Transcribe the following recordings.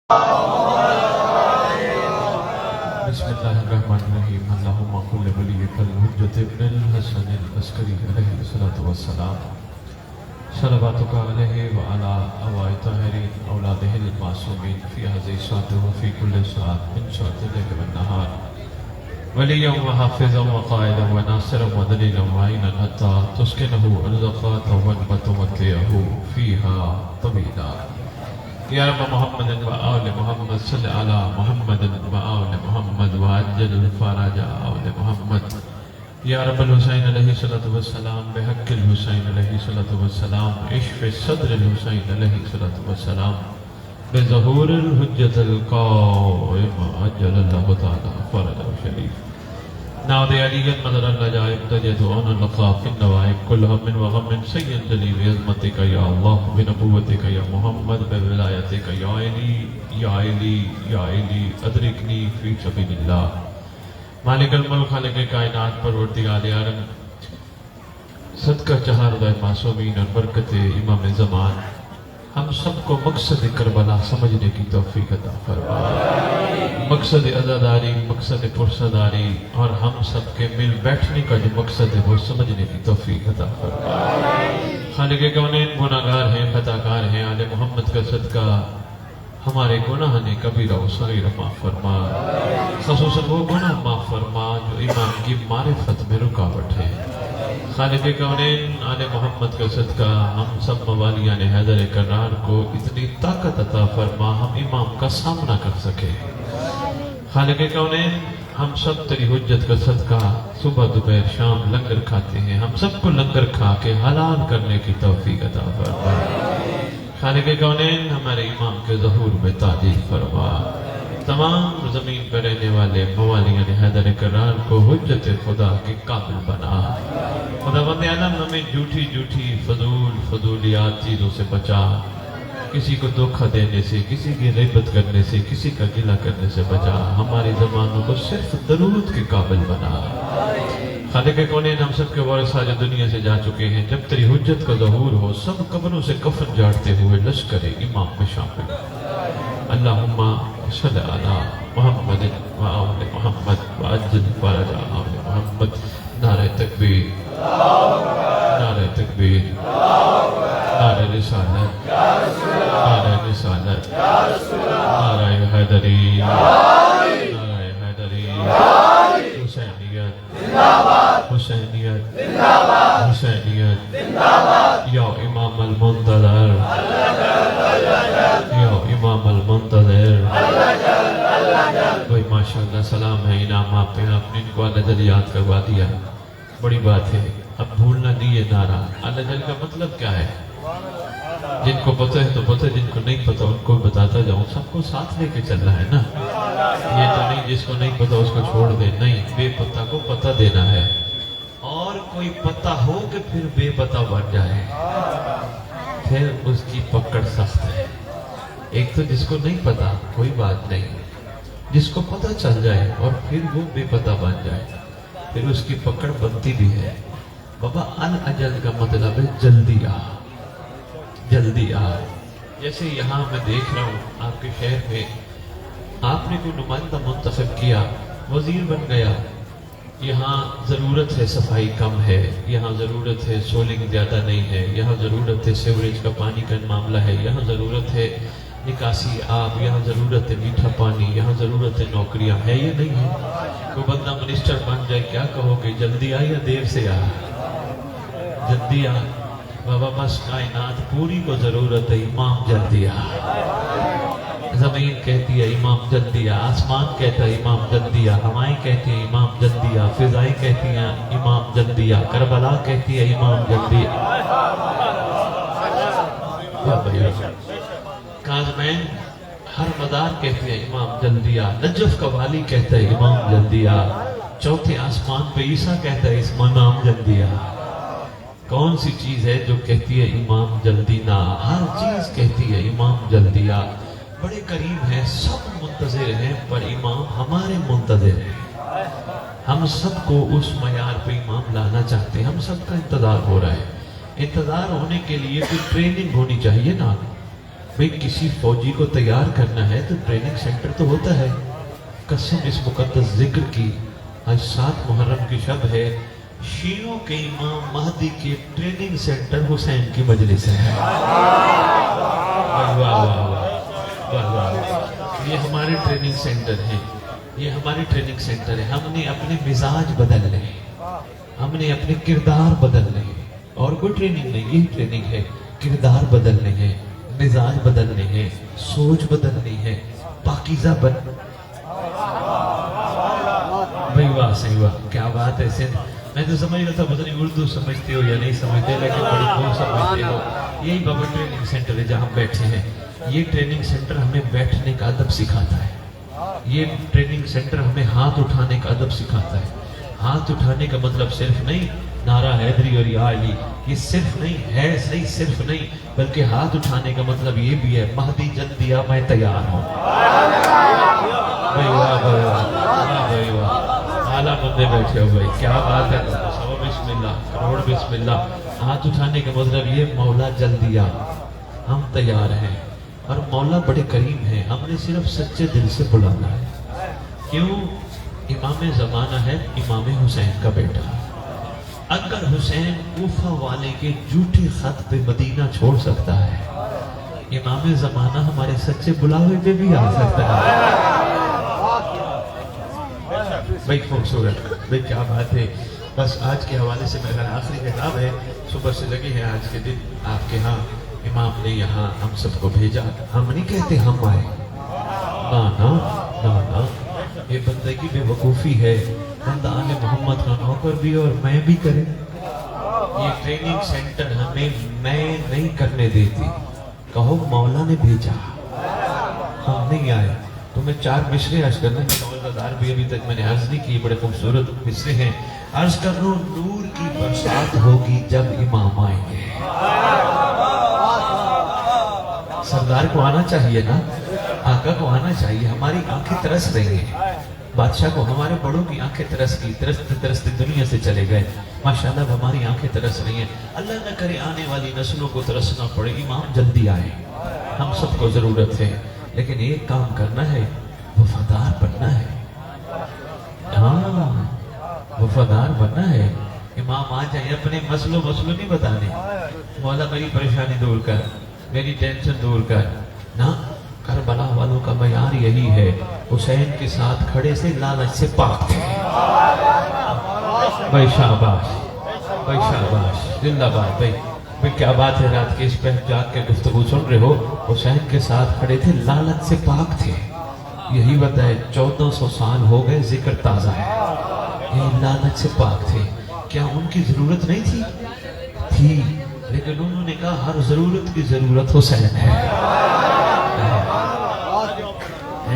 بسم اللہ الرحمن الرحیم اللہم قل ولیک الحجۃ ابن الحسن العسکری علیہ الصلوۃ والسلام صلواتک علیہ وعلی آباء طاہرین اولادہ المعصومین فی هذه الساعة وفی کل ساعة من ساعات الليل والنہار ولیا وحافظا وقائدا وناصرا ودلیلا وعینا حتی تسکنہ ارضک طوعا وتمتعہ فیہا طویلا یا رب محمد و آل محمد صلی علی محمد و آل محمد وعجل الفرج آل محمد یا رب الحسین علیہ السلام بحق الحسین علیہ السلام اشف صدر الحسین علیہ السلام بظہور الحجت القائم عجل اللہ تعالی فرج شریف نعود علیت مدر اللہ جائب تجدعون اللقاف النوائب کل ہم و غم سید جلی بعظمتک یا اللہ بنبوتک یا محمد بولایتک یا علی یا علی یا علی ادرکنی فی سبیل اللہ مالک الملک خالق کائنات پروردگار عالم صدقہ چہاردہ معصومین اور برکت امام زمان ہم سب کو مقصد کربلا سمجھنے کی توفیق عطا فرمائے، مقصد عزاداری، مقصد پرسداری اور ہم سب کے مل بیٹھنے کا جو مقصد ہے وہ سمجھنے کی توفیق عطا فرمائے۔ خالق کونین گناہگار ہیں، خطاکار ہیں، آل محمد کا صدقہ ہمارے گناہ نے کبیرہ و صغیرہ معاف فرما، خصوصاً وہ گناہ معاف فرما جو ایمان کی معرفت میں رکاوٹ ہے۔ خالق کونین آل محمد کا صدقہ ہم سب موالیان حیدر کرار کو اتنی طاقت عطا فرما ہم امام کا سامنا کر سکے۔ خالق کونین ہم سب تیری حجت کا صدقہ صبح دوپہر شام لنگر کھاتے ہیں، ہم سب کو لنگر کھا کے حلال کرنے کی توفیق عطا فرما۔ خالق کونین ہمارے امام کے ظہور میں تعجیل فرما، تمام زمین پر رہنے والے موالیان حیدر کرار کو حجت خدا کے قابل بنا۔ خداوند عالم ہمیں جھوٹی فضولیات چیزوں سے بچا، کسی کو دھوکہ دینے سے، کسی کی غیبت کرنے سے، کسی کا گلہ کرنے سے بچا، ہماری زبانوں کو صرف درود کے قابل بنا۔ خالق کونین ہم سب کے وارث آج دنیا سے جا چکے ہیں، جب تیری حجت کا ظہور ہو سب قبروں سے کفن جاڑتے ہوئے لشکر امام میں شامل۔ اللہم صلی علی محمد و آل محمد وعجل فرج آل محمد۔ نعرہ تکبیر، نعرہ تکبیر، نعرہ رسالت، نعرہ رسالت، نعرہ حیدری، نعرہ حیدری، حسینیت، حسینیت، حسینیت، یا امام المنتظر، یا امام المنتظر۔ بھائی ماشاءاللہ سلام ہے، انعام آپ پہ، آپ نے ان کو اللہ جل یاد کروا دیا، بڑی بات ہے۔ اب بھولنا نہیں ہے نعرہ اللہ جل کا مطلب کیا ہے، جن کو پتہ ہے تو پتہ، جن کو نہیں پتہ ان کو بتاتا جاؤں، سب کو ساتھ لے کے چلنا ہے نا، یہ تو نہیں جس کو نہیں پتہ اس کو چھوڑ دے، نہیں، بے پتہ کو پتہ دینا ہے، اور کوئی پتہ ہو کہ پھر بے پتہ بن جائے پھر اس کی پکڑ سخت ہے۔ ایک تو جس کو نہیں پتہ کوئی بات نہیں، جس کو پتہ چل جائے اور پھر وہ بے پتہ بن جائے پھر اس کی پکڑ بنتی بھی ہے۔ بابا الاجل کا مطلب ہے جلدی آ، جلدی آ۔ جیسے یہاں میں دیکھ رہا ہوں آپ کے شہر میں آپ نے کوئی نمائندہ منتخب کیا، وزیر بن گیا، یہاں ضرورت ہے صفائی کم ہے، یہاں ضرورت ہے سولنگ زیادہ نہیں ہے، یہاں ضرورت ہے سیوریج کا پانی کا معاملہ ہے، یہاں ضرورت ہے نکاسی آب، یہاں ضرورت ہے میٹھا پانی، یہاں ضرورت ہے نوکریاں، ہے یہ نہیں ہے؟ کوئی بندہ منسٹر بن جائے کیا کہو گے، جلدی آ یا دیر سے آ؟ جلدی آ بابا، بس کائنات پوری کو ضرورت ہے امام جلدی آ۔ زمین کہتی ہے امام جلدی آ، آسمان کہتا ہے امام جلدی آ، ہوائیں کہتی ہیں امام جلدی آ، فضائیں کہتی ہیں امام جلدی آ، کربلا کہتی ہے امام جلدی آ۔ کاظمین ہر مدار کہتے ہیں امام جلدی آ، نجف کا والی کہتا ہے امام جلدی آ، چوتھے آسمان پہ عیسیٰ کہتا ہے امام جلدی آ۔ کون سی چیز ہے جو کہتی ہے امام جلدی نہ آ؟ ہر چیز کہتی ہے امام جلدی آ۔ بڑے قریب ہیں، سب منتظر ہیں، پر امام ہمارے منتظر ہیں۔ ہم سب کو اس معیار پہ امام لانا چاہتے ہیں، ہم سب کا انتظار ہو رہا ہے۔ انتظار ہونے کے لیے کوئی ٹریننگ ہونی چاہیے نا، بھئی کسی فوجی کو تیار کرنا ہے تو ٹریننگ سینٹر تو ہوتا ہے. قسم اس مقدس ذکر کی، آج 7 محرم کی شب ہے، شیعوں کے امام مہدی کے ٹریننگ سینٹر حسین کی مجلس ہے. واہ واہ واہ واہ واہ واہ. یہ ہمارے ٹریننگ سینٹر ہیں، یہ ہمارے ٹریننگ سینٹر ہے. ہم نے اپنے مزاج بدل لے، ہم نے اپنے کردار بدل لے. اور کوئی ٹریننگ نہیں، یہی ٹریننگ ہے. کردار بدلنے ہیں، مزاج بدلنے ہیں، سوچ بدلنی ہے، پاکیزہ بھئی واہ صحیح واہ، کیا بات ہے سندھ. میں تو سمجھ رہا تھا پتہ نہیں اردو سمجھتے ہو یا نہیں سمجھتے، لیکن بڑی خوب سمجھتے ہو. یہی بابا ٹریننگ سینٹر ہے جہاں ہم بیٹھے ہیں. یہ ٹریننگ سینٹر ہمیں بیٹھنے کا ادب سکھاتا ہے. یہ ٹریننگ سینٹر ہمیں ہاتھ اٹھانے کا ادب سکھاتا ہے. ہاتھ اٹھانے کا مطلب صرف نہیں نعرہ حیدری اور یا علی، یہ صرف نہیں ہے، صحیح صرف نہیں، بلکہ ہاتھ اٹھانے کا مطلب یہ بھی ہے مہدی جلد دیا میں تیار ہوں. بھئی واہ بھئی واہ بھئی واہ، اعلیٰ بندے بیٹھے ہو بھائی، کیا بات ہے. 100 بسم اللہ، کروڑ بسم اللہ. ہاتھ اٹھانے کا مطلب یہ مولا جلد دیا، ہم تیار ہیں. اور مولا بڑے کریم ہیں، ہم نے صرف سچے دل سے بلانا ہے. کیوں؟ امام زمانہ ہے امام حسین کا بیٹا. اگر حسین کوفہ والے کے جھوٹے خط پہ مدینہ چھوڑ سکتا ہے، امام زمانہ ہمارے سچے بلاوے پہ بھی آ سکتا ہے. بھئی خوبصورت، بھئی کیا بات ہے. بس آج کے حوالے سے میرا آخری خطاب ہے. صبح سے لگے ہیں آج کے دن آپ کے ہاں امام نے یہاں ہم سب کو بھیجا. ہم نہیں کہتے ہم آئے، نا نا نا، یہ بندگی بے وقوفی ہے. بندہ آل محمد کا نوکر بھی اور میں بھی کرے. یہ ٹریننگ سینٹر ہمیں میں نہیں کرنے دیتی. کہو مولا نے بھیجا، ہم نہیں آئے. تمہیں 4 مصرے عرض کرنا ہے. مولانا بھی ابھی تک میں نے عرض نہیں کی، بڑے خوبصورت مصرے ہیں. عرض کر رہا ہوں، نور کی برسات ہوگی جب امام آئیں گے. سردار کو آنا چاہیے نا، آقا کو آنا چاہیے. ہماری آنکھیں ترس رہی ہیں. بادشاہ کو ہمارے بڑوں کی آنکھیں ترس کی، ترستے ترستے دنیا سے چلے گئے. ماشاءاللہ اب ہماری آنکھیں ترس رہی ہیں. اللہ نہ کرے آنے والی نسلوں کو ترسنا پڑے. امام جلدی آئے، ہم سب کو ضرورت ہے. لیکن ایک کام کرنا ہے، وفادار بننا ہے. ہاں وفادار بننا ہے. امام آ جائیں، اپنے مسلو نہیں بتانے. مولا میری پریشانی دور کر، میری ٹینشن دور کر. نا، کربلا والوں کا معیار یہی ہے، حسین کے ساتھ کھڑے سے لالچ سے پاک تھے. بھائی شاباش، بھائی شاباش، زندہ باد. بھائی کیا بات ہے. رات کے اس پہ جاگ کے گفتگو سن رہے ہو. حسین کے ساتھ کھڑے تھے، لالچ سے پاک تھے. یہی بتائے 1400 سال ہو گئے، ذکر تازہ ہے. یہ لالچ سے پاک تھے. کیا ان کی ضرورت نہیں تھی؟ تھی، لیکن انہوں نے کہا ہر ضرورت کی ضرورت حسین ہے.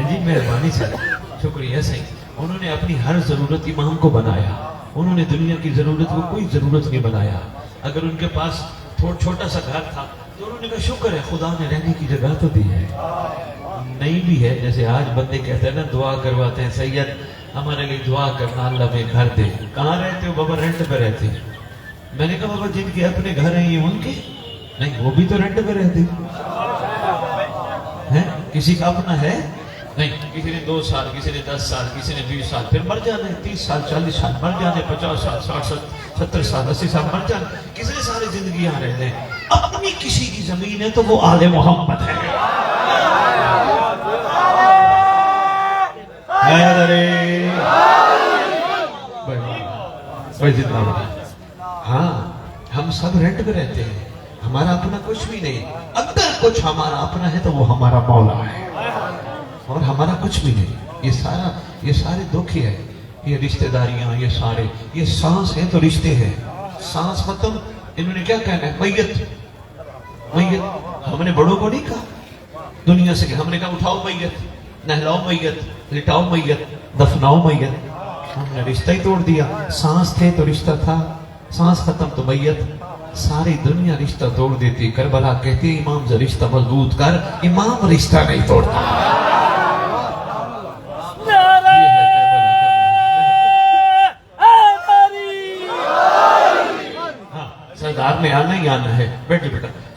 جی مہربانی سے شکریہ صحیح. انہوں نے اپنی ہر ضرورت امام کو بنایا. انہوں نے دنیا کی ضرورت کو کوئی ضرورت نہیں بنایا. اگر ان کے پاس چھوٹا سا گھر تھا تو انہوں نے کہا شکر ہے خدا نے رہنے کی جگہ تو دی ہے. نہیں بھی ہے، جیسے آج بندے کہتے ہیں نا دعا کرواتے ہیں، سید ہمارے لیے دعا کرنا، اللہ میں گھر دے. کہاں رہتے ہو؟ بابا رینٹ پہ رہتے. میں نے کہا بابا جن کے اپنے گھر ہیں یہ ان کے نہیں، وہ بھی تو رینٹ پہ رہتے ہیں. کسی کا اپنا ہے نہیں. کسی نے 2 سال، کسی نے 10 سال، کسی نے 20 سال، پھر مر جانا ہے. 30 سال 40 سال مر جانے، 50 سال 60 70 سال 80 سال مر جانا. کسی نے ساری زندگی یہاں رہتے ہیں. اپنی کسی کی زمین ہے تو وہ آل محمد ہے. ہاں ہم سب رینٹ پہ رہتے ہیں، ہمارا اپنا کچھ بھی نہیں. اگر کچھ ہمارا اپنا ہے تو وہ ہمارا مولا ہے، اور ہمارا کچھ بھی نہیں. یہ سارے دکھ ہی ہے، یہ رشتہ داریاں، یہ سانس ہے تو رشتے ہیں. سانس مطلب انہوں نے کیا کہنا ہے؟ میت. ہم نے بڑوں کو نہیں کہا دنیا سے، ہم نے کہا اٹھاؤ میت، نہلاؤ میت، لٹاؤ میت، دفناؤ میت. ہم نے رشتہ ہی توڑ دیا. سانس تھے تو رشتہ تھا، سانس ختم تو میت. ساری دنیا رشتہ توڑ دیتی. کربلا کہتی امام سے رشتہ مضبوط کر. امام رشتہ نہیں توڑتا. سردار نے آنا ہی آنا ہے. بیٹھے بیٹا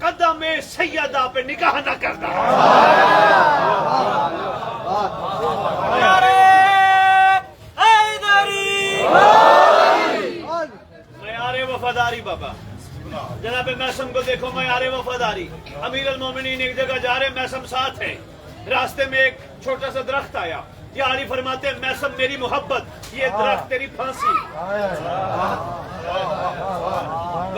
قدم سیدہ پہ نگاہ نہ کرنا. معیار وفاداری بابا. جناب میسم کو دیکھو, معیار وفاداری. امیر المومنین ایک جگہ جا رہے, میسم ساتھ ہے. راستے میں ایک چھوٹا سا درخت آیا. یا علی فرماتے ہیں میسم میری محبت, یہ درخت تیری پھانسی.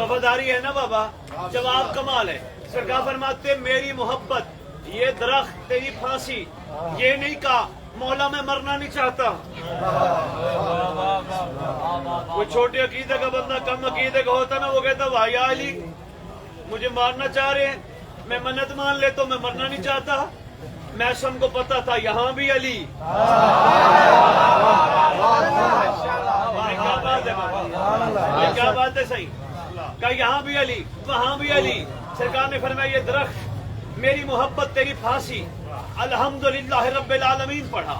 وفاداری ہے نا بابا, جواب کمال ہے. سرکار فرماتے ہیں میری محبت, یہ درخت تیری پھانسی. یہ نہیں کہا مولا میں مرنا نہیں چاہتا. وہ چھوٹے عقیدے کا بندہ کم عقیدے کا ہوتا نا, وہ کہتا بھائی علی مجھے مارنا چاہ رہے ہیں, میں منت مان لیتا ہوں, میں مرنا نہیں چاہتا. میسم کو پتا تھا یہاں بھی علی. کیا بات ہے بابا, کیا بات ہے. صحیح کہا, یہاں بھی علی وہاں بھی علی. سرکار نے فرمایا یہ درخت میری محبت تیری پھانسی. الحمدللہ رب العالمین پڑھا,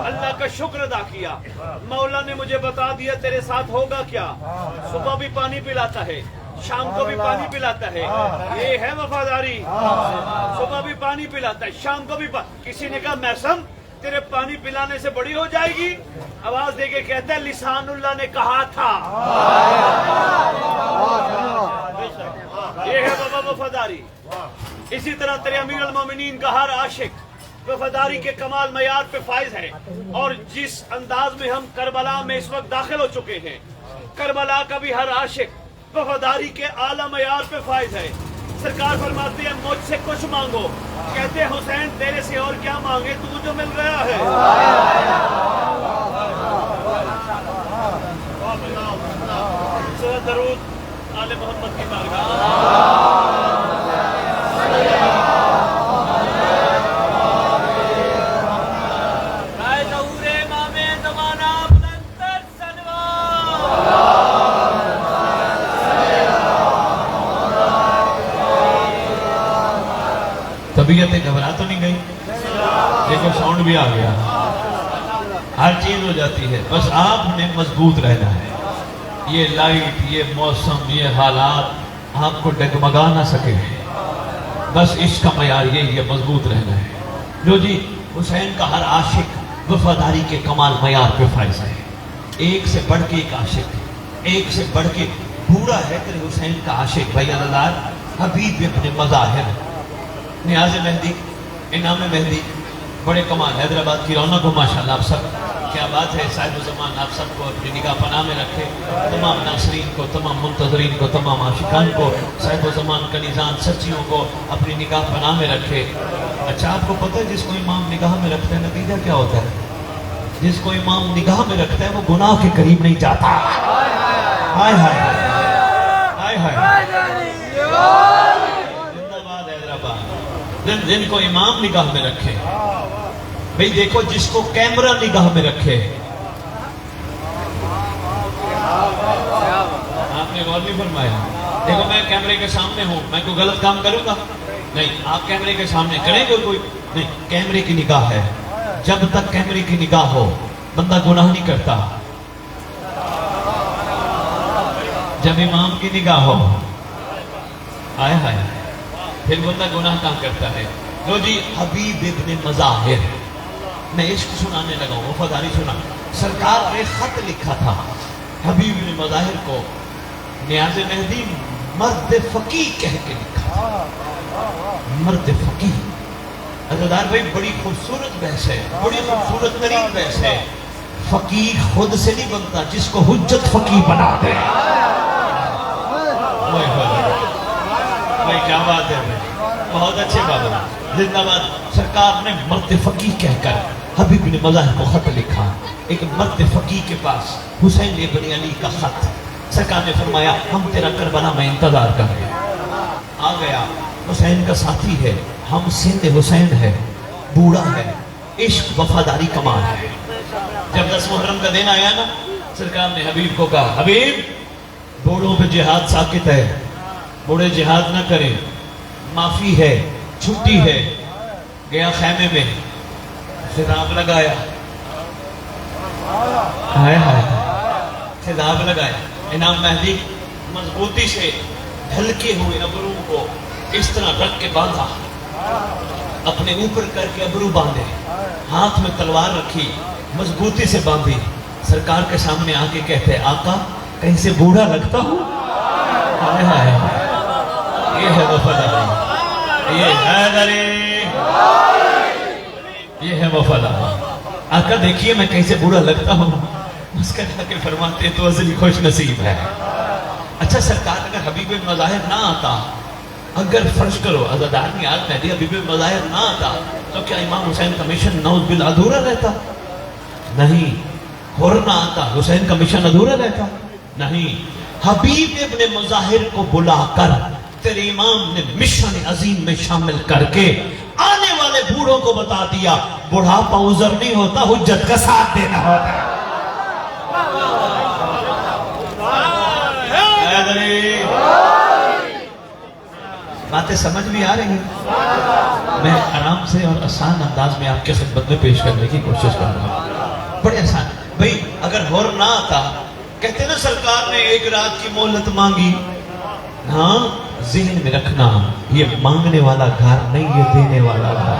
اللہ کا شکر ادا کیا. مولا نے مجھے بتا دیا تیرے ساتھ ہوگا کیا. صبح بھی پانی پلاتا ہے, شام کو بھی پانی پلاتا ہے. یہ ہے وفاداری. صبح بھی پانی پلاتا ہے, شام کو بھی کسی نے کہا میسم تیرے پانی پلانے سے بڑی ہو جائے گی. آواز دے کے کہتا ہے لسان اللہ نے کہا تھا. یہ ہے بابا وفاداری. اسی طرح تیرے امیر المومنین کا ہر عاشق وفاداری کے کمال معیار پہ فائز ہے. اور جس انداز میں ہم کربلا میں اس وقت داخل ہو چکے ہیں, کربلا کا بھی ہر عاشق وفاداری کے اعلیٰ معیار پہ فائز ہے. سرکار فرماتے ہیں مجھ سے کچھ مانگو, کہتے ہیں حسین تیرے سے اور کیا مانگے, تو جو مل رہا ہے. درود آل محمد کی بارگاہ. طبیعتیں گھبرا تو نہیں گئی, دیکھو ساؤنڈ بھی آ گیا, ہر چیز ہو جاتی ہے. بس آپ نے مضبوط رہنا ہے. یہ لائٹ, یہ موسم, یہ حالات آپ کو ڈگمگا نہ سکے. بس اس کا معیار یہی ہے, مضبوط رہنا ہے. جو جی حسین کا ہر عاشق وفاداری کے کمال معیار پہ فائز ہے. ایک سے بڑھ کے ایک عاشق, ایک سے بڑھ کے بوڑھا ہے تیرے حسین کا عاشق. بھائی اللہ حبیب ابن مظاہر, نیاز مہدی, انعام مہدی, بڑے کمال. حیدرآباد کی رونق ہو ماشاءاللہ. آپ سب کیا بات ہے. صاحب زمان آپ سب کو اپنی نگاہ پناہ میں رکھے. تمام ناصرین کو, تمام منتظرین کو, تمام عاشقان کو, صاحب زمان کنیزان سچیوں کو اپنی نگاہ پناہ میں رکھے. اچھا آپ کو پتہ ہے جس کو امام نگاہ میں رکھتا ہے نتیجہ کیا ہوتا ہے؟ جس کو امام نگاہ میں رکھتا ہے وہ گناہ کے قریب نہیں جاتا. ہائے ہائے ہائے ہائے. جن کو امام نگاہ میں رکھے. بھئی دیکھو جس کو کیمرہ نگاہ میں رکھے. آپ نے غور نہیں فرمایا. دیکھو میں کیمرے کے سامنے ہوں, میں کوئی غلط کام کروں گا نہیں. آپ کیمرے کے سامنے کریں گے کوئی نہیں. کیمرے کی نگاہ ہے. جب تک کیمرے کی نگاہ ہو بندہ گناہ نہیں کرتا. جب امام کی نگاہ ہو آئے ہائے پھر بندہ گناہ کام کرتا ہے. لو جی حبیب ابن مظاہر, میں عشق سنانے لگا ہوں, وفاداری سنا. سرکار نے خط لکھا تھا حبیب ابن مظاہر کو. نیاز مہدی مرد فقیہ کہہ کے لکھا تھا. مرد فقیہ. عزیزدار بھائی بڑی خوبصورت بحث ہے, بڑی خوبصورت ترین بحث ہے. فقیہ خود سے نہیں بنتا, جس کو حجت فقیہ بنا دے. کیا بات ہے بہت اچھے بابا, زندہ باد. سرکار نے مرد فقیہ کہہ کر حبیب بن مظاہر کو خط لکھا. ایک مرد فقیہ کے پاس حسین ابن علی کا خط. سرکار نے فرمایا ہم تیرا کربلا میں انتظار کر رہے ہیں. آ گیا. حسین کا ساتھی ہے, ہم سندھ حسین ہے, بوڑھا ہے. عشق وفاداری کمال ہے. جب 10 محرم کا دن آیا نا, سرکار نے حبیب کو کہا حبیب بوڑھوں پہ جہاد ساکت ہے, بوڑھے جہاد نہ کریں, معافی ہے, چھٹی ہے. گیا خیمے میں, خطاب لگایا. ہائے ہائے خطاب لگایا. انعام مہدی مضبوطی سے ڈھلکے ہوئے ابروں کو اس طرح رکھ کے باندھا، اپنے اوپر کر کے ابرو باندھے، ہاتھ میں تلوار رکھی، مضبوطی سے باندھی، سرکار کے سامنے آ کے کہتے آقا کہیں سے بوڑھا لگتا ہوں؟ ہائے ہائے، یہ ہے وفاداری، یہ حیدری، یہ ہے وفاداری۔ آقا دیکھیے میں کہیں سے بوڑھا لگتا ہوں، مسکرا کے فرماتے تو ازلی خوش نصیب ہے۔ اچھا سرکار اگر حبیب مظاہر نہ آتا، اگر فرض کرو عزادارنی آل مہدی حبیب مظاہر نہ آتا تو کیا امام حسین کا مشن نعوذ باللہ ادھورا رہتا؟ نہیں۔ ہور نہ آتا حسین کا مشن ادھورا رہتا؟ نہیں۔ حبیب ابن مظاہر کو بلا کر تیرے امام نے مشن عظیم میں شامل کر کے آنے والے بوڑھوں کو بتا دیا بڑھاپا عذر نہیں ہوتا، حجت کا ساتھ دینا ہوتا ہے۔ باتیں سمجھ بھی آ رہی ہیں؟ میں آرام سے اور آسان انداز میں آپ کے خدمت میں پیش کرنے کی کوشش کر رہا ہوں، بڑے آسان۔ بھئی اگر ہور نہ آتا، کہتے نا سرکار نے ایک رات کی مہلت مانگی، ہاں ذہن میں رکھنا یہ مانگنے والا گھر نہیں، یہ دینے والا گھر۔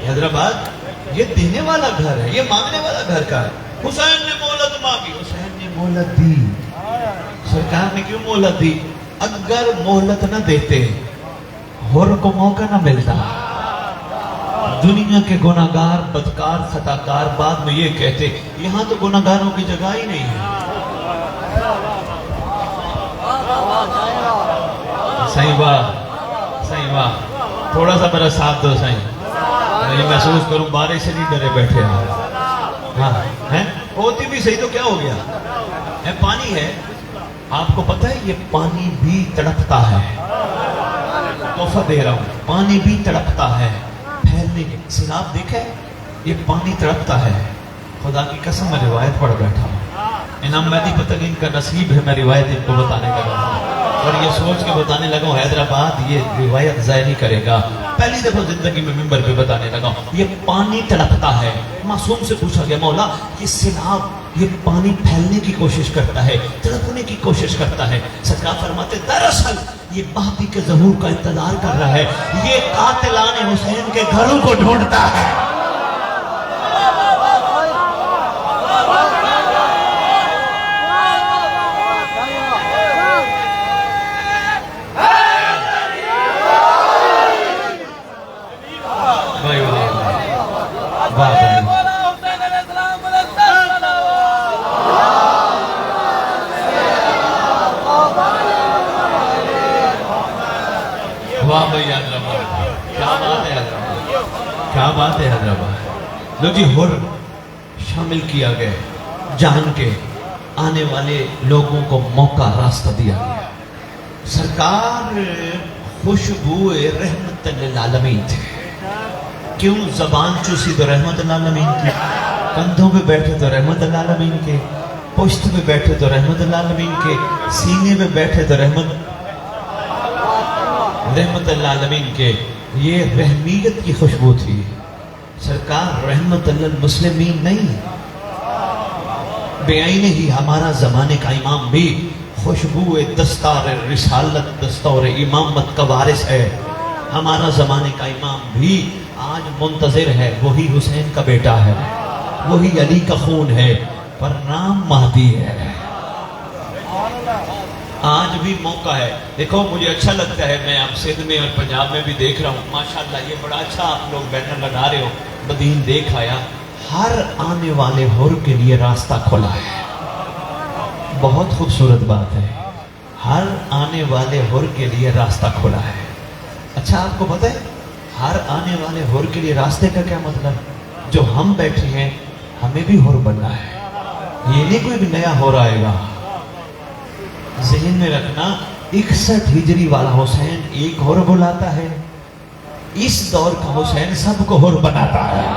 حیدرآباد یہ دینے والا گھر ہے، یہ مانگنے والا گھر کا ہے۔ حسین نے مہلت مانگی، حسین نے مہلت دی۔ سرکار نے کیوں مہلت دی؟ اگر مہلت نہ دیتے ہور کو موقع نہ ملتا، دنیا کے گناہگار بدکار خطاکار بعد میں یہ کہتے یہاں تو گناہگاروں کی جگہ ہی نہیں ہے۔ صحیح بات، صحیح بات، تھوڑا سا میرا ساتھ دو صحیح، میں یہ محسوس کروں بارش سے نہیں ڈرے بیٹھے ہیں۔ ہاں ہیں ہوتی بھی صحیح تو کیا ہو گیا ہے؟ پانی ہے، آپ کو پتہ ہے یہ پانی بھی تڑپتا ہے، تحفہ دے رہا ہوں، پانی بھی تڑپتا ہے پھیلنے کے، سیلاب دیکھے یہ پانی تڑپتا ہے۔ خدا کی قسم میں روایت پڑھ بیٹھا ہوں، امام مہدی پتہ نہیں ان کا نصیب ہے میں روایت ان کو بتانے کا رہا ہوں، اور یہ سوچ کے بتانے لگا ہوں حیدرآباد یہ روایت ضائع نہیں کرے گا، پہلی دفعہ زندگی میں ممبر پہ بتانے لگا ہوں۔ یہ پانی تڑپتا ہے، معصوم سے پوچھا گیا مولا یہ سیلاب یہ پانی پھیلنے کی کوشش کرتا ہے، تڑپنے کی کوشش کرتا ہے؟ سرکار فرماتے دراصل یہ مہدی کے ظہور کا انتظار کر رہا ہے، یہ قاتلان حسین کے گھروں کو ڈھونڈتا ہے۔ واہ بھائی حیدرآباد، کیا بات ہے حیدرآباد، کیا بات ہے حیدرآباد۔ لو جی ہور شامل کیا گیا، جان کے آنے والے لوگوں کو موقع راستہ دیا گیا۔ سرکار خوشبو رحمت للعالمین تھے، کیوں؟ زبان چوسی تو رحمت للعالمین کی، کندھوں پہ بیٹھے تو رحمت للعالمین کے، پشت پہ بیٹھے تو رحمت للعالمین کے، سینے پہ بیٹھے تو رحمت للعالمین کے۔ یہ رحمیت کی خوشبو تھی۔ سرکار رحمت للمسلمین نہیں، بے عین ہی ہمارا زمانے کا امام بھی خوشبو دستار رسالت دستور امامت کا وارث ہے۔ ہمارا زمانے کا امام بھی آج منتظر ہے، وہی حسین کا بیٹا ہے، وہی علی کا خون ہے، پر نام مہدی ہے۔ آج بھی موقع ہے، دیکھو مجھے اچھا لگتا ہے، میں اب سندھ میں اور پنجاب میں بھی دیکھ رہا ہوں، ماشاءاللہ یہ بڑا اچھا آپ لوگ بینر لگا رہے ہو، مدین دیکھ آیا، ہر آنے والے حر کے لیے راستہ کھلا ہے۔ بہت خوبصورت بات ہے، ہر آنے والے حر کے لیے راستہ کھلا ہے۔ اچھا آپ کو پتہ ہے ہر آنے والے حر کے لیے راستے کا کیا مطلب؟ جو ہم بیٹھے ہیں ہمیں بھی حر بننا ہے، یہ نہیں کوئی بھی نیا حر آئے گا۔ ذہن میں رکھنا 61 ہجری والا حسین ایک حر بلاتا ہے، اس دور کا حسین سب کو حر بناتا ہے۔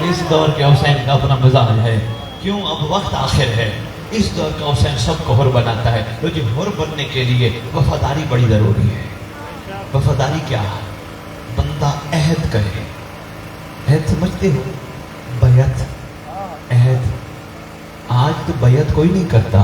اس دور کے حسین کا اپنا مزاج ہے، کیوں؟ اب وقت آخر ہے، اس دور کا حسین سب کو حر بناتا ہے، کیونکہ حر بننے کے لیے وفاداری بڑی ضروری ہے۔ وفاداری کیا؟ بندہ عہد کرے، عہد سمجھتے ہو؟ بیعت، عہد۔ آج تو بیعت کوئی نہیں کرتا،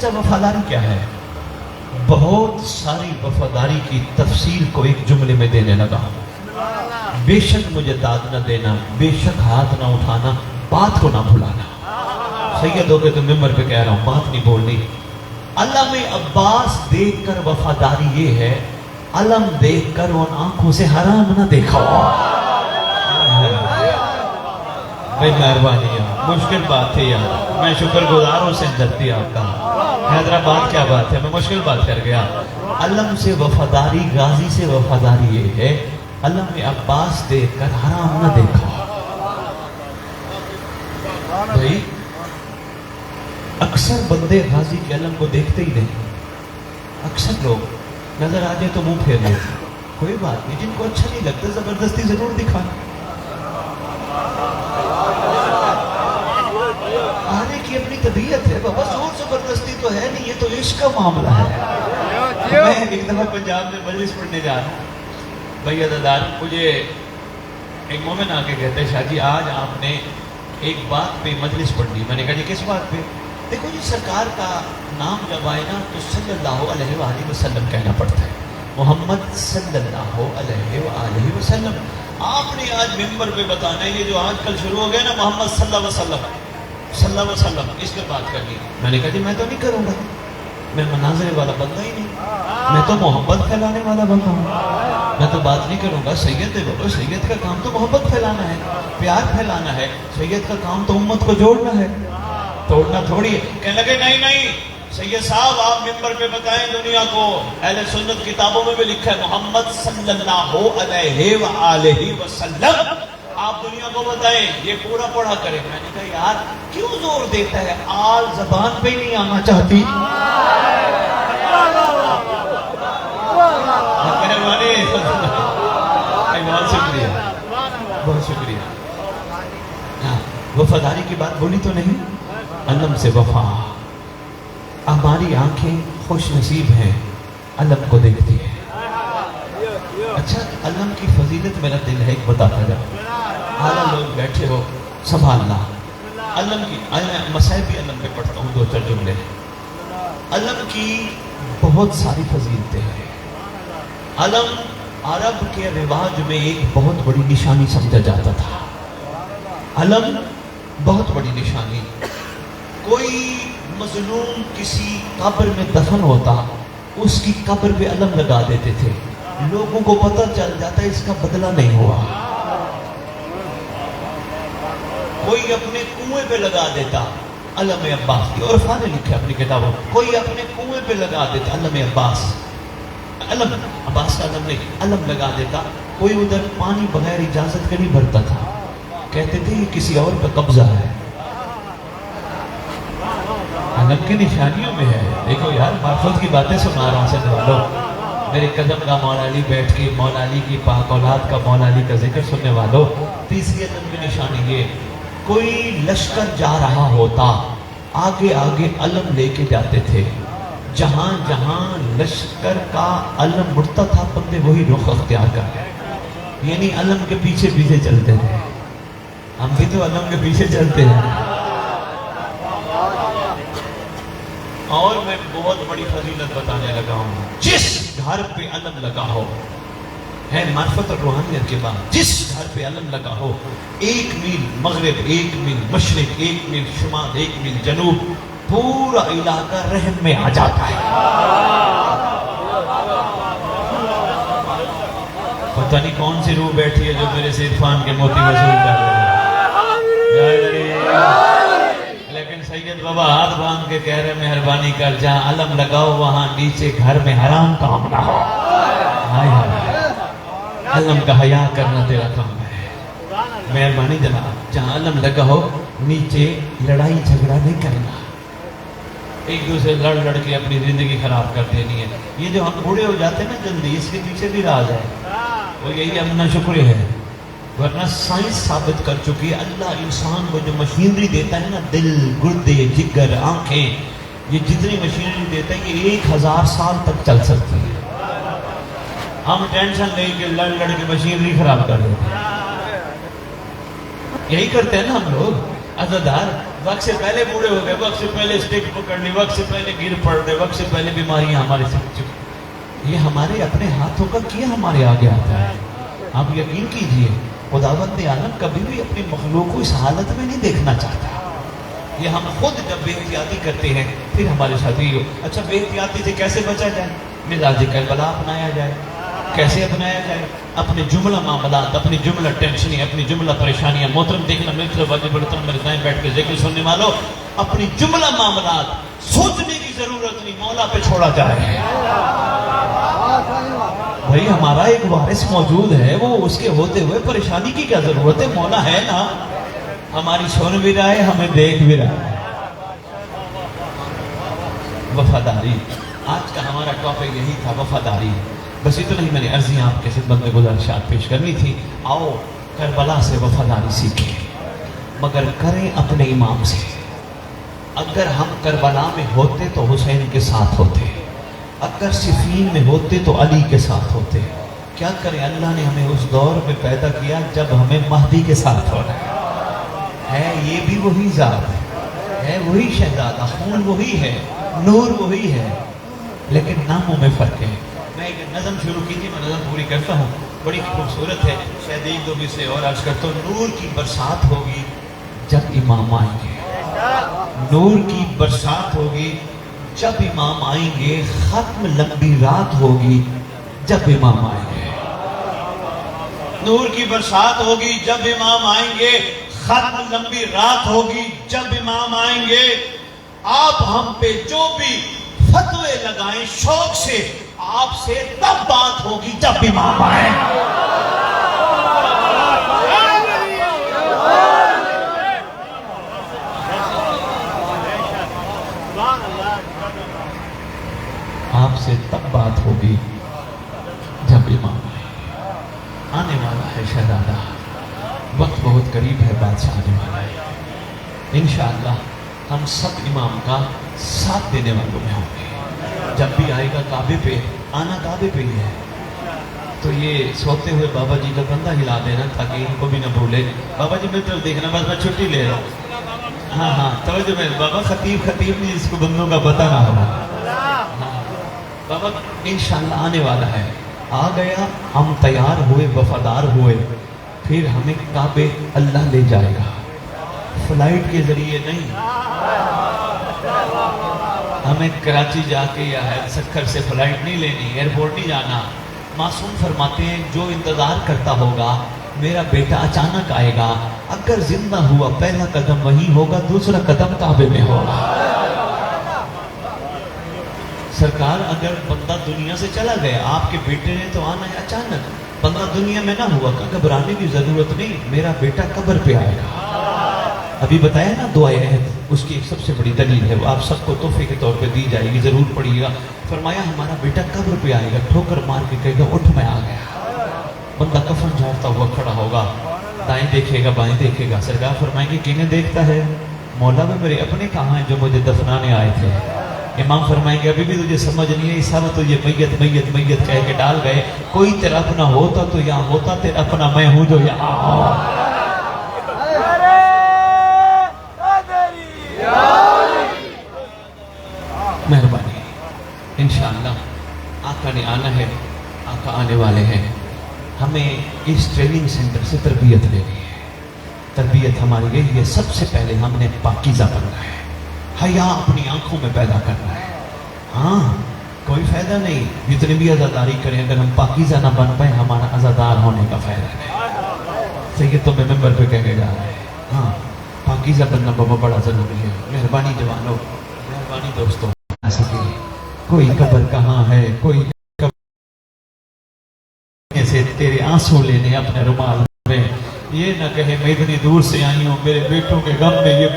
اچھا وفاداری کیا ہے؟ بہت ساری وفاداری کی تفصیل کو ایک جملے میں دینے لگا. بے شک مجھے داد نہ دینا، بے شک ہاتھ نہ اٹھانا، بات کو نہ بھلانا. سید ہو کے تو ممبر پہ کہہ رہا ہوں، بات نہیں بولنی. علم عباس دیکھ کر وفاداری یہ ہے، علم دیکھ کر ان آنکھوں سے حرام نہ دیکھا. بھائی مہربانی یار، مشکل بات ہے یار، میں شکر گزار ہوں سندھرتی آپ کا. حیدرآباد کیا بات ہے، میں مشکل بات کر گیا. علم سے وفاداری، غازی سے وفاداری یہ ہے، علم عباس دیکھ کر حرام نہ دیکھا. بھائی اکثر بندے غازی کے علم کو دیکھتے ہی نہیں. اکثر لوگ نظر آ جائے تو منہ پھیر لیتے. کوئی بات نہیں، جن کو اچھا نہیں لگتا زبردستی ضرور دکھانا. آنے کی اپنی طبیعت ہے بابا، زور زبردستی تو ہے نہیں، یہ تو عشق کا معاملہ ہے. میں ایک دفعہ پنجاب میں مجلس پڑھنے جا رہا ہوں. بھائی عزیزان، مجھے ایک مومن آ کے کہتے ہیں شاہ جی آج آپ نے ایک بات پہ مجلس پڑھنی. میں نے کہا جی کس بات پہ؟ دیکھو جی سرکار کا نام جب آئے نا تو صلی اللہ علیہ وآلہ وسلم کہنا پڑتا ہے. محمد صلی اللہ علیہ وآلہ وسلم. آپ نے آج ممبر پہ بتانا ہے، یہ جو آج کل شروع ہو گیا نا محمد صلی اللہ علیہ وسلم صلی اللہ علیہ وسلم، اس پہ بات کرنی. میں نے کہا جی میں تو نہیں کروں گا، میں مناظرے والا بندہ ہی نہیں، میں تو محبت پھیلانے والا بندہ ہوں. میں تو بات نہیں کروں گا. سید ہے بابا، سید کا کام تو محبت پھیلانا ہے، پیار پھیلانا ہے. سید کا کام تو امت کو جوڑنا ہے، توڑنا تھوڑی ہے. کہنے لگے نہیں نہیں سید صاحب آپ ممبر پہ بتائیں دنیا کو، اہل سنت کتابوں میں بھی لکھا ہے محمد صلی اللہ علیہ وآلہ وسلم. آپ دنیا کو بتائیں، یہ پورا پڑھا کریں. میں نے کہا یار کیوں زور دیتا ہے، آل زبان پہ نہیں آنا چاہتی. بہت شکریہ، بہت شکریہ. ہاں وفاداری کی بات بولی تو نہیں. علم سے وفا. ہماری آنکھیں خوش نصیب ہیں، علم کو دیکھتی ہے. اچھا علم کی فضیلت میرا دل ہے ایک بتاتا جاؤ. اعلیٰ لوگ بیٹھے ہو سنبھالنا. علم کی مسائل بھی علم پہ پڑھتا ہوں، دو چار جملے. علم کی بہت ساری فضیلتیں ہیں. علم عرب کے رواج میں ایک بہت بڑی نشانی سمجھا جاتا تھا. علم بہت بڑی نشانی. کوئی مظلوم کسی قبر میں دفن ہوتا، اس کی قبر پہ علم لگا دیتے تھے. لوگوں کو پتہ چل جاتا ہے اس کا بدلہ نہیں ہوا. کوئی اپنے کنویں پہ لگا دیتا علم عباس کی. اور عرفا نے لکھا اپنی کتابوں، کوئی اپنے کنویں پہ لگا دیتا علم عباس. علم عباس کا علم نہیں، علم لگا دیتا. کوئی ادھر پانی بغیر اجازت کے نہیں بھرتا تھا، کہتے تھے یہ کسی اور پہ قبضہ ہے. علم کی نشانیوں میں ہے. دیکھو یار معرفت کی باتیں سنا رہا ہوں سن والوں. میرے قدم کا مولا علی بیٹھ کے مولا علی کی پاک اولاد کا مولا علی کا ذکر سننے والوں. تیسری علم کی نشانی یہ، کوئی لشکر جا رہا ہوتا، آگے آگے علم لے کے جاتے تھے. جہاں جہاں لشکر کا علم مڑتا تھا بندے وہی رخ اختیار کر گئے. یعنی علم کے پیچھے پیچھے چلتے تھے. ہم بھی تو علم کے پیچھے چلتے ہیں. اور میں بہت بڑی فضیلت بتانے لگا ہوں. جس گھر پہ علم لگا ہو ہے معرفت اور روحانیت کے بعد، جس گھر پہ علم لگا ہو، 1 میل مغرب، 1 میل مشرق، 1 میل شمال، 1 میل جنوب، پورا علاقہ رحم میں آ جاتا ہے. پتہ نہیں کون سی روح بیٹھی ہے جو میرے سے عرفان کے موتی وصول کر رہے ہیں. لیکن سید بابا ہاتھ باندھ کے کہہ رہے مہربانی کر، جہاں علم لگاؤ وہاں نیچے گھر میں حرام کام نہ ہو. ہائے ہائے، علم کا حیا کرنا تیرا کام ہے. مہربانی جناب، جہاں علم لگا ہو نیچے لڑائی جھگڑا نہیں کرنا، ایک دوسرے لڑ کے اپنی زندگی خراب کر دینی ہے. یہ جو ہم بوڑھے ہو جاتے ہیں نا جلدی، اس کے پیچھے بھی راز ہے. وہ یہی امنا شکر ہے. ورنہ سائنس ثابت کر چکی ہے اللہ انسان کو جو مشینری دیتا ہے نا، دل، گردے، جگر، آنکھیں، یہ جتنی مشینری دیتا ہے یہ 1000 سال تک چل سکتی ہے. ہم ٹینشن لے کے لڑ کے مشینری خراب کر دیتے ہیں. یہی کرتے ہیں نا ہم لوگ. عزادار وقت سے پہلے بوڑھے ہو گئے، وقت سے پہلے اسٹک پکڑ لی، وقت سے پہلے گر پڑ رہے، وقت سے پہلے بیماریاں ہمارے ساتھ چکی۔ یہ ہمارے اپنے ہاتھوں کا کیا ہمارے آگے آتا ہے۔ آپ یقین کیجئے خداوند عالم کبھی بھی اپنی مخلوق کو اس حالت میں نہیں دیکھنا چاہتا۔ یہ ہم خود جب بے احتیاطی کرتے ہیں پھر ہمارے ساتھ ہی ہو۔ اچھا بے احتیاطی سے کیسے بچا جائے؟ مزاج کربلا اپنایا جائے۔ کیسے اپنایا جائے؟ اپنے جملہ معاملات، اپنی جملہ ٹینشنیں، اپنی جملہ پریشانیاں، محترم دیکھنا میرے طرف واجب محترم میرے دائیں بیٹھ کے ذکر سننے والوں، اپنی جملہ معاملات سوچنے کی ضرورت نہیں، مولا پہ چھوڑا جائے۔ بھائی ہمارا ایک وارث موجود ہے، وہ اس کے ہوتے ہوئے پریشانی کی کیا ضرورت ہے؟ مولا ہے نا، ہماری سن بھی رہا ہے، ہمیں دیکھ بھی رہا ہے۔ وفاداری، آج کا ہمارا ٹاپک یہی تھا، وفاداری۔ بس اتنا ہی میں نے عرضیاں آپ کے خدمت میں گزارشات پیش کرنی تھی۔ آؤ کربلا سے وفاداری سیکھیں، مگر کریں اپنے امام سے۔ اگر ہم کربلا میں ہوتے تو حسین کے ساتھ ہوتے، اگر صفین میں ہوتے تو علی کے ساتھ ہوتے۔ کیا کریں، اللہ نے ہمیں اس دور میں پیدا کیا جب ہمیں مہدی کے ساتھ ہونا ہے۔ یہ بھی وہی ذات ہے وہی شہزادہ، خون وہی ہے، نور وہی ہے، لیکن ناموں میں فرق ہے۔ میں ایک نظم شروع کی تھی، میں نظم پوری کرتا ہوں، بڑی خوبصورت ہے، شاید ایک دو بھی سے اور عرض کرتا ہوں۔ نور کی برسات ہوگی جب امام آئیں گے، نور کی برسات ہوگی جب امام آئیں گے، ختم لمبی رات ہوگی جب امام آئیں گے۔ نور کی برسات ہوگی جب امام آئیں گے، ختم لمبی رات ہوگی جب امام آئیں گے۔ آپ ہم پہ جو بھی فتوے لگائیں شوق سے، آپ سے تب بات ہوگی جب امام آئیں۔ آپ سے تب بات ہوگی جب امام آئے۔ آنے والا ہے شہزادہ، وقت بہت قریب ہے، بادشاہ آنے والا ہے۔ انشاءاللہ ہم سب امام کا ساتھ دینے والوں میں ہوں گے۔ جب بھی آئے گا کعبے پہ، آنا کعبے پہ ہی ہے، تو یہ سوتے ہوئے بابا جی کا کندھا ہلا دینا تاکہ ان کو بھی نہ بھولے۔ بابا جی میری طرف دیکھنا، بس میں چھٹی لے رہا ہوں۔ ہاں توجہ میں، بابا خطیب نہیں، اس کو بندوں کا پتہ نہ ہو۔ بابا انشاءاللہ آنے والا ہے، آ گیا، ہم تیار ہوئے، وفادار ہوئے، پھر ہمیں کعبے اللہ لے جائے گا، فلائٹ کے ذریعے نہیں۔ ہمیں کراچی جا کے یا سکھر سے فلائٹ نہیں لینی، ایئرپورٹ نہیں جانا۔ معصوم فرماتے ہیں جو انتظار کرتا ہوگا میرا بیٹا اچانک آئے گا، اگر زندہ ہوا پہلا قدم وہی ہوگا، دوسرا قدم کعبے میں ہوگا۔ سرکار اگر بندہ دنیا سے چلا گیا، آپ کے بیٹے نے تو آنا ہے اچانک، بندہ دنیا میں نہ ہوا، گھبرانے کی ضرورت نہیں، میرا بیٹا قبر پہ آئے گا۔ ابھی بتایا نا دعائے عہد، اس کی ایک سب سے بڑی دلیل ہے، وہ آپ سب کو تحفے کے طور پہ دی جائے گی، ضرور پڑھیے گا۔ فرمایا ہمارا بیٹا قبر پہ آئے گا، ٹھوکر مار کے کہے گا اٹھ میں آ گیا۔ بندہ کفن جھاڑتا ہوا کھڑا ہوگا، دائیں دیکھے گا بائیں دیکھے گا، سرکار فرمائیں گے کنہیں دیکھتا ہے؟ مولا میں میرے اپنے کہاں ہیں جو مجھے دفنانے آئے تھے۔ امام فرمائیں گے ابھی بھی تجھے سمجھ نہیں ہے، سب تجھے میت میت میت کہہ کے ڈال گئے، کوئی تیرا اپنا ہوتا تو یہاں ہوتا، تیرا اپنا میں ہوں جو یہاں ہوں۔ مہربانی، انشاءاللہ آقا نے آنا ہے، آقا آنے والے ہیں۔ ہمیں اس ٹریننگ سینٹر سے تربیت لینی ہے۔ تربیت ہماری یہی ہے، سب سے پہلے ہم نے پاکیزہ بننا ہے، حیا اپنی آنکھوں میں پیدا کرنا ہے۔ ہاں کوئی فائدہ نہیں جتنی بھی عزاداری کریں، اگر ہم پاکیزہ نہ بن پائیں ہمارا عزادار ہونے کا فائدہ نہیں۔ سید تو میں ممبر پہ کہہ کے جا رہے ہیں، ہاں پاکیزہ بننا بابا بڑا ضروری ہے۔ مہربانی جوانوں، مہربانی دوستوں، کوئی قبر کہاں ہے، کوئی قبر سے تیرے آنسو لینے اپنے رومال میں، یہ نہ کہے میں اتنی دور سے آئی ہوں میرے بیٹوں کے غم میں، یہ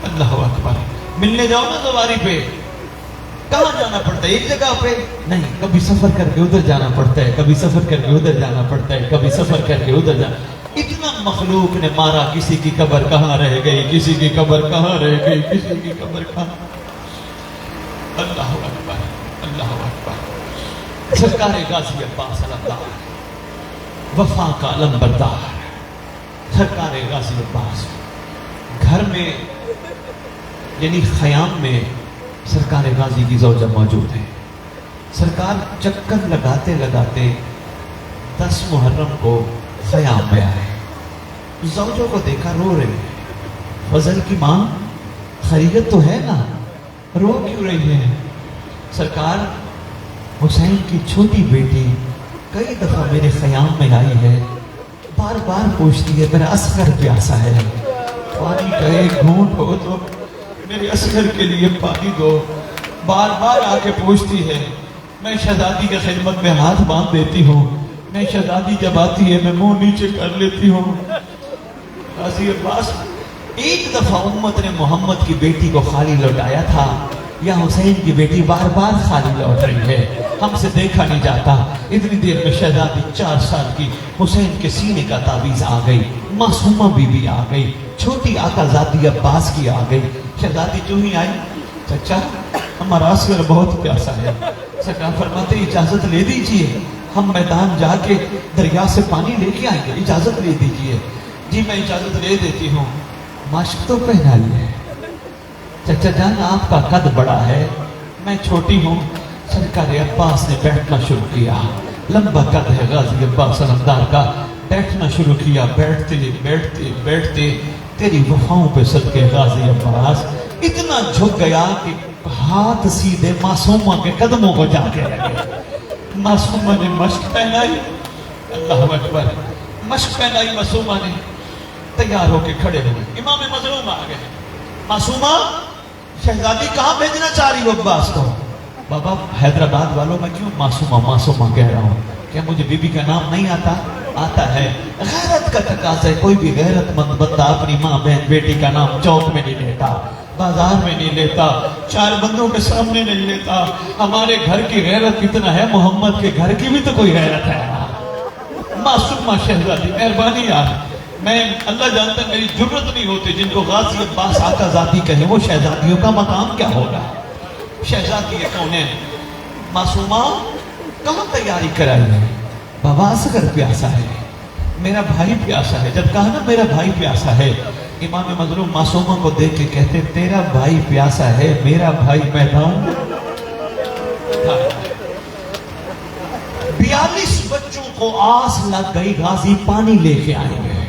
اللہ اکبر۔ ملنے جاؤ نا سواری پہ، کہاں جانا پڑتا ہے؟ ایک جگہ پہ نہیں، کبھی سفر کر کے ادھر جانا پڑتا ہے، کبھی سفر کر کے ادھر جانا پڑتا ہے، کبھی سفر کر کے ادھر جانا۔ اتنا مخلوق نے مارا، کسی کی قبر کہاں رہ گئی، کسی کی قبر کہاں رہ گئی، کسی کی قبر کہاں۔ اللہ اکبر، اللہ اکبر۔ سرکار غازی عباس اللہ وفا کا علم بردار، سرکار غازی عباس گھر میں یعنی خیام میں سرکار غازی کی زوجہ موجود ہے. سرکار چکر لگاتے لگاتے 10 محرم کو خیام میں آئے. زوجوں کو دیکھا رو رہے ہیں. فضل کی ماں خیریت تو ہے نا, رو کیوں رہی ہے؟ سرکار حسین کی چھوٹی بیٹی کئی دفعہ میرے خیام میں آئی ہے, بار بار پوچھتی ہے میرا اصغر پیاسا ہے, پانی کا ایک گھونٹ ہو تو میرے اصغر کے لیے پانی دو. بار بار آ کے پوچھتی ہے. میں شہزادی کے خدمت میں ہاتھ باندھ دیتی ہوں. میں شہزادی جب آتی ہے میں منہ نیچے کر لیتی ہوں. غازی عباس ایک دفعہ امت نے محمد کی بیٹی کو خالی لوٹایا تھا, یا حسین کی بیٹی بار بار خالی لوٹ رہی ہے, ہم سے دیکھا نہیں جاتا. اتنی دیر میں شہزادی 4 سال کی حسین کے سینے کا تعویذ آ گئی, معصومہ بی بی آ گئی, چھوٹی آقا زادی عباس کی آ گئی. شہزادی جو ہی آئی, چچا ہمارا اصغر بہت پیاسا ہے. سرکار فرماتے اجازت لے دیجئے, ہم میدان جا کے دریا سے پانی لے کے آئیں گے, اجازت لے دیجئے. جی میں اجازت لے دیتی ہوں. مشق تو پہنا لی ہے. چچا جان آپ کا قد بڑا ہے, میں چھوٹی ہوں. سرکار عباس نے بیٹھنا شروع کیا. لمبا قد ہے غازی عباس علمدار کا, بیٹھنا شروع کیا. بیٹھتے بیٹھتے بیٹھتے تیری وفاؤں پہ صدقے غازی عباس اتنا جھک گیا کہ ہاتھ سیدھے معصومہ کے قدموں کو جا کے لگے. معصومہ نے مشق پہنائی, اللہ اکبر, مشق پہنائی معصومہ نے, تیار ہو کے کھڑے ہوئے. امام مظلوم آ گئے. معصومہ شہزادی کہاں بھیجنا چاہ رہی ہو عباس کو؟ بابا حیدرآباد والوں میں کیوں معصومہ معصومہ کہہ رہا ہوں؟ کیا مجھے بی بی کا نام نہیں آتا؟ آتا ہے. غیرت کا تقاضا ہے, کوئی بھی غیرت مند بندہ اپنی ماں بہن بیٹی کا نام چوک میں نہیں لیتا, بازار میں نہیں لیتا, 4 بندوں کے سامنے نہیں لیتا. ہمارے گھر کی غیرت کتنا ہے, محمد کے گھر کی بھی تو کوئی غیرت ہے. معصومہ شہزادی مہربانی یار, میں اللہ جانتا میری جرت نہیں ہوتی. جن کو غازی عباس آقا ذاتی کہے وہ شہزادیوں کا مقام کیا ہوگا؟ شہزادی کون ہے؟ معصومہ کہاں تیاری کرائی ہے؟ بابا اصغر پیاسا ہے, میرا بھائی پیاسا ہے. جب کہا نا میرا بھائی پیاسا ہے, امام مظلوم معصومہ کو دیکھ کے کہتے تیرا بھائی پیاسا ہے, میرا بھائی میدان. 42 بچوں کو آس لگ گئی, غازی پانی لے کے آئے گئے.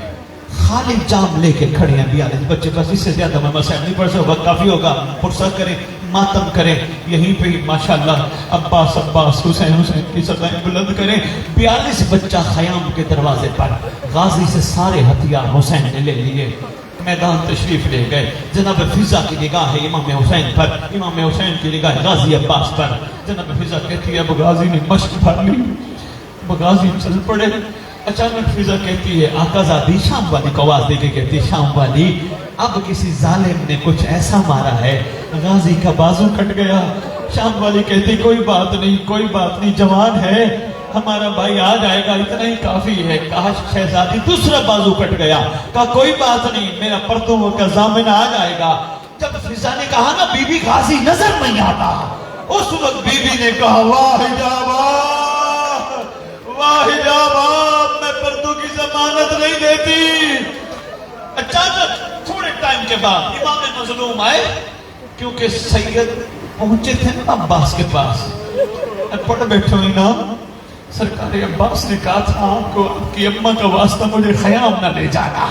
خالی جام لے کے کھڑے ہیں 42 بچے. بس اس سے زیادہ میں مسائل نہیں پڑھ سکتا, وقت کافی ہوگا. فرصت کریں, ماتم کریں, یہیں پہ ماشاءاللہ عباس عباس حسین حسین کی سزائیں بلند کریں. 42 بچہ خیام کے دروازے پر. غازی سے سارے ہتھیار حسین نے لے لیے, میدان تشریف لے گئے. جناب فضا کی نگاہ ہے امام حسین پر, امام حسین کی نگاہ غازی عباس پر. جناب فضا کہتی ہے اب غازی نے مشق بھر لی, غازی چل پڑے. اچانک فضا کہتی ہے آقا زادی, شام والی کو آواز دے کے کہتی ہے شام والی اب کسی ظالم نے کچھ ایسا مارا ہے غازی کا بازو کٹ گیا. شام والی کہتی کوئی بات نہیں, کوئی بات نہیں, جوان ہے, ہمارا بھائی آ جائے گا, اتنا ہی کافی ہے. کہا شہزادی دوسرا بازو کٹ گیا. کہا کوئی بات نہیں, میرا پرتوں کا ضامن آ جائے گا. جب فضا نے کہا نا بی بی غازی نظر نہیں آتا, اس وقت بی بی نے کہا واہ جابا واہ جابا, میں پرتوں کی ضمانت نہیں دیتی. اچانک تھوڑے ٹائم کے بعد امام مظلوم آئے, کیونکہ سید پہنچے تھے نا عباس کے پاس. پڑھ بیٹھے ہوئی نا, سرکار عباس نے کہا تھا آپ کو آپ کی اماں کا واسطہ مجھے خیام نہ لے جانا,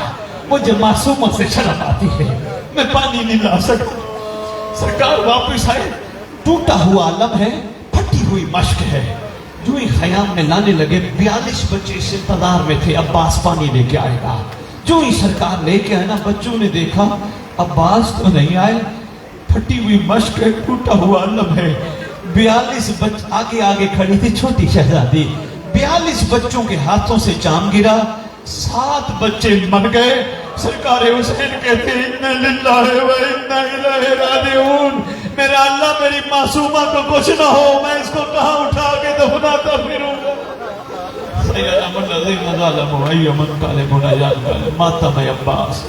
مجھے معصومہ سے شرم آتی ہے, میں پانی نہیں لا سکتا. سرکار واپس آئے, ٹوٹا ہوا علم ہے, پھٹی ہوئی مشق ہے. جو ہی خیام میں لانے لگے 42 بچے اس انتظار میں تھے عباس پانی لے کے آئے گا. جو ہی سرکار لے کے آئے نا, بچوں نے دیکھا عباس تو نہیں آئے, پھٹی ہوئی مشق ہے, ٹوٹا ہوا علم ہے. 42 بچ آگے آگے کھڑی تھی چھوٹی شہزادی. 42 بچوں کے ہاتھوں سے جام گرا, 7 بچے مر گئے. سرکار حسین کہتے اِنَّا لِلَّهِ وَإِنَّا إِلَيْهِ رَاجِعُونَ, میرا اللہ میری معصومہ کو کچھ نہ ہو, میں اس کو کہاں اٹھا کے دفناتا پھروں گا. سید احمد العظیم ظالم و ایمن کالم و نیان کالم ماتم عباس.